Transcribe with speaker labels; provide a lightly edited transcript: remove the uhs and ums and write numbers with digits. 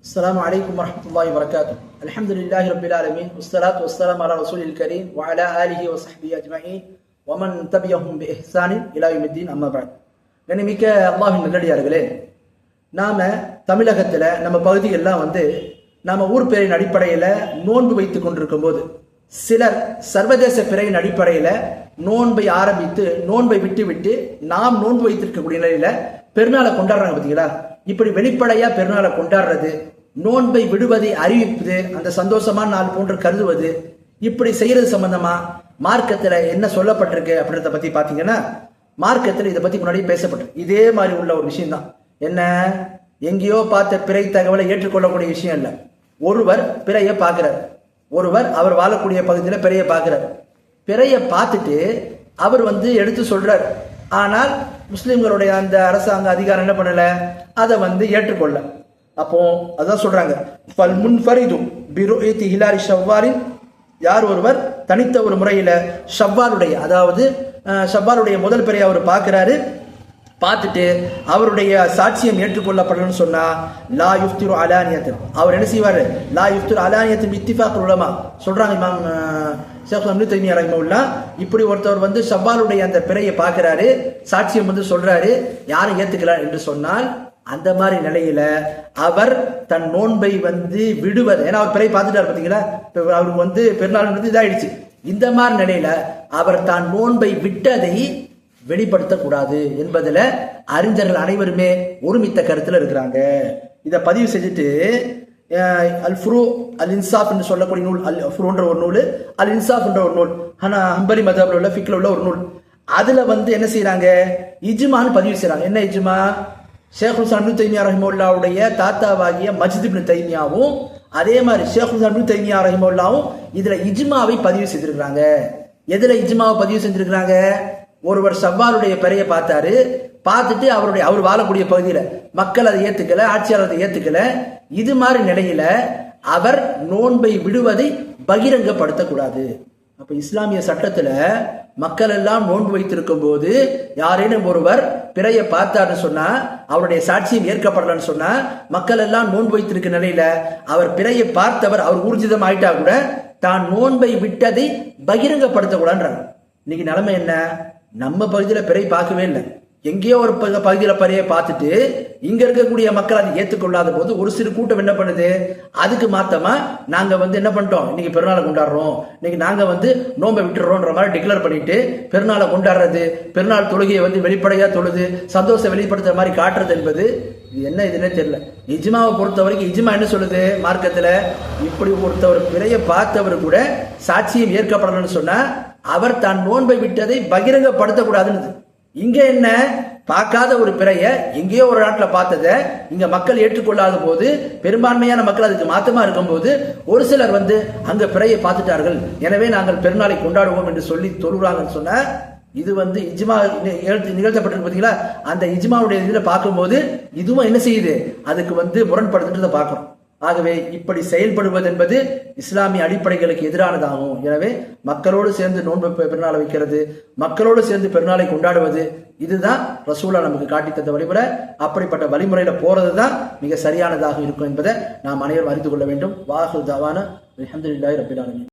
Speaker 1: السلام عليكم ورحمة الله وبركاته. الحمد لله رب العالمين والصلاة والسلام على رسول الكريم وعلى آله وصحبه أجمعين ومن تبعهم بإحسان إلى يوم الدين. أما بعد, கண்ணியமிக்க அல்லாஹ்வின் நல்லடியார்களே, நாம தமிழகத்துல நம்ம பகுதிகளெல்லாம் நாம ஊர் பிறையின் அடிப்படையில நோன்பு வைத்துக் கொண்டிருக்கும் போது சிலர் சர்வதேச பிறையின் அடிப்படையில நோன்பை ஆரம்பித்து நோன்பை விட்டு விட்டு நாம் நோன்பு வைத்திருக்கக்கூடிய நிலையில பெருநாளை கொண்டாடுறாங்க. பார்த்தீங்களா? இப்படி வெளிப்படையா பெருநாளை கொண்டாடுறது, நோன்பை விடுவதை அறிவிப்பது, அந்த சந்தோஷமான நாள் போன்று கருதுவது, இப்படி செய்யறது சம்பந்தமா மார்க்கத்துல என்ன சொல்லப்பட்டிருக்கு அப்படின்றத பத்தி பாத்தீங்கன்னா, மார்க்கத்தில் இதை பத்தி முன்னாடி பேசப்பட்டிருக்கு. இதே மாதிரி உள்ள ஒரு விஷயம் தான். என்ன, எங்கேயோ பார்த்த பிறை தகவலை ஏற்றுக்கொள்ளக்கூடிய விஷயம் இல்லை. ஒருவர் பிறைய பார்க்கிறார், ஒருவர் அவர் வாழக்கூடிய பகுதியில் பிறைய பார்க்கிறார். பிறைய பார்த்துட்டு அவர் எடுத்து சொல்றார். ஆனால் முஸ்லிம்களுடைய அந்த அரசாங்க அதிகாரம் என்ன பண்ணல, அதை ஏற்றுக்கொள்ள. அப்போ அதான் சொல்றாங்க, பல் முன்ஃபரிது பிருஇதி ஹிலாரி ஷவ்வாலின், யார் ஒருவர் தனித்த ஒரு முறையில ஷவ்வாலுடைய, அதாவது ஷவ்வாலுடைய முதல் பிறையை அவர் பார்க்கிறாரு, பார்த்துட்டு அவருடைய சாட்சியம் ஏற்றுக்கொள்ளப்படணும்னு சொன்னா லா யுஃப்திரு அலானியத்தின், அவர் என்ன செய்வாரு, லா யுஃப்திரு அலானியத்தின் இத்திஃபாக் உலமா சொல்றாங்க. இமாம் ஷேக் இப்னு தைமியா ரஹிமஹுல்லாஹ், இப்படி ஒருத்தவர் ஷவ்வாலுடைய அந்த பிறையை பார்க்கிறாரு, சாட்சியம் சொல்றாரு, யாரும் ஏத்துக்கலாம் என்று சொன்னால் அந்த மாதிரி நிலையில அவர் தன் நோன்பை விடுவது, ஏன்னா அவர் பிறை பார்த்துட்டார். பார்த்தீங்களா, அவருக்கு பெருநாள் இதாயிடுச்சு. இந்த மாதிரி நிலையில அவர் தான் நோன்பை விட்டதை வெளிப்படுத்தக்கூடாது என்பதுல அறிஞர்கள் அனைவருமே ஒருமித்த கருத்துல இருக்கிறாங்க. இதை பதிவு செஞ்சுட்டு அல் ஃபுரு அல் இன்சாஃப் என்று சொல்லக்கூடிய நூல், அல் ஃபுருன்ற ஒரு நூல், அல் இன்சாஃப் என்ற ஒரு நூல், ஹம்பலி மதப்ல உள்ள ஃபிக்ல உள்ள ஒரு நூல், அதுல என்ன செய்யறாங்க, இஜ்மான்னு பதிவு செய்யறாங்க. என்ன இஜ்மா? ஷேக் இப்னு தைமியா ரஹிமஹுல்லாஹ்வுடைய தாத்தாவாகிய மஜ்த் இப்னு தைமியாவும் அதே மாதிரி ஷேக் இப்னு தைமியா ரஹிமஹுல்லாஹ்வும் இதுல இஜ்மாவை பதிவு செய்திருக்கிறாங்க. எதுல இஜ்மாவை பதிவு செஞ்சிருக்கிறாங்க? ஒருவர் ஷவ்வாலுடைய பிறையை பார்த்தாரு, பார்த்துட்டு அவர் வாழக்கூடிய பகுதியில மக்கள் அதை ஏத்துக்கல, ஆட்சியாளர் அதை ஏத்துக்கல. இது மாதிரி நிலையில அவர் நோன்பை விடுவதை பகிரங்கப்படுத்தக்கூடாது. அப்ப இஸ்லாமிய சட்டத்துல மக்கள் எல்லாம் நோன்பு வைத்திருக்கும் போது யாரேனும் ஒருவர் பிறையை பார்த்தாருன்னு சொன்னா, அவருடைய சாட்சியம் ஏற்கப்படலன்னு சொன்னா, மக்கள் எல்லாம் நோன்பு வைத்திருக்க நிலையில அவர் பிறையை பார்த்தவர் அவர் ஊர்ஜிதம் ஆயிட்டா கூட தான் நோன்பை விட்டதை பகிரங்கப்படுத்தக்கூடாதுன்றாங்க. இன்னைக்கு நிலைமை என்ன, நம்ம பகுதியில பிறை பார்க்கவே இல்லை, எங்கேயோ ஒரு பகுதியில பிறையை பார்த்துட்டு இங்க இருக்கக்கூடிய மக்கள் அதை ஏற்றுக்கொள்ளாத போது ஒரு சிறு கூட்டம் என்ன பண்ணுது, அதுக்கு மாத்தமா நாங்க என்ன பண்ணிட்டோம், இன்னைக்கு பெருநாளை கொண்டாடுறோம், இன்னைக்கு நாங்க நோன்பை விட்டுறோம்ன்ற மாதிரி டிக்ளேர் பண்ணிட்டு பெருநாளை கொண்டாடுறது, பெருநாள் தொழுகையை வெளிப்படையா தொழுது சந்தோஷம் வெளிப்படுத்துற மாதிரி காட்டுறது என்பது இது என்ன, இதுன்னே தெரியல. இஜ்மாவை பொறுத்த வரைக்கும் இஜ்மா என்ன சொல்லுது மார்க்கத்துல, இப்படி ஒருத்தவர் பிறையை பார்த்தவர் கூட சாட்சியம் ஏற்கப்படணும்னு சொன்னா அவர் தான் நோன்பை விட்டதை பகிரங்கப்படுத்தக்கூடாதுன்னு. இங்க என்ன, பார்க்காத ஒரு பிறைய எங்கேயோ ஒரு நாட்டுல பார்த்ததை இங்க மக்கள் ஏற்றுக்கொள்ளாத போது, பெரும்பான்மையான மக்கள் அதுக்கு மாத்தமா இருக்கும் போது ஒரு சிலர் அங்க பிறையை பார்த்துட்டார்கள், எனவே நாங்கள் பெருநாளை கொண்டாடுவோம் என்று சொல்லி தொழுகிறாங்கன்னு சொன்ன, இது இஜ்மா நிகழ்த்தப்பட்டிருக்கு. பார்த்தீங்களா? அந்த இஜ்மாவுடைய இதுல பார்க்கும்போது இதுவும் என்ன செய்யுது, அதுக்கு முரண்படுத்துன்றதை பார்க்கணும். ஆகவே இப்படி செயல்படுவது என்பது இஸ்லாமிய அடிப்படைகளுக்கு எதிரானதாகும். எனவே மக்களோடு சேர்ந்து நோன்பு பெருநாளை வைக்கிறது, மக்களோடு சேர்ந்து பெருநாளை கொண்டாடுவது, இதுதான் ரசூலா நமக்கு காட்டி தந்த வழிமுறை. அப்படிப்பட்ட வழிமுறையில போறதுதான் மிக சரியானதாக இருக்கும் என்பதை நாம் அனைவரும் அறிந்து கொள்ள வேண்டும். வாஹிர் தவானா அல்ஹம்துலில்லாஹி ரப்பில் ஆலமீன்.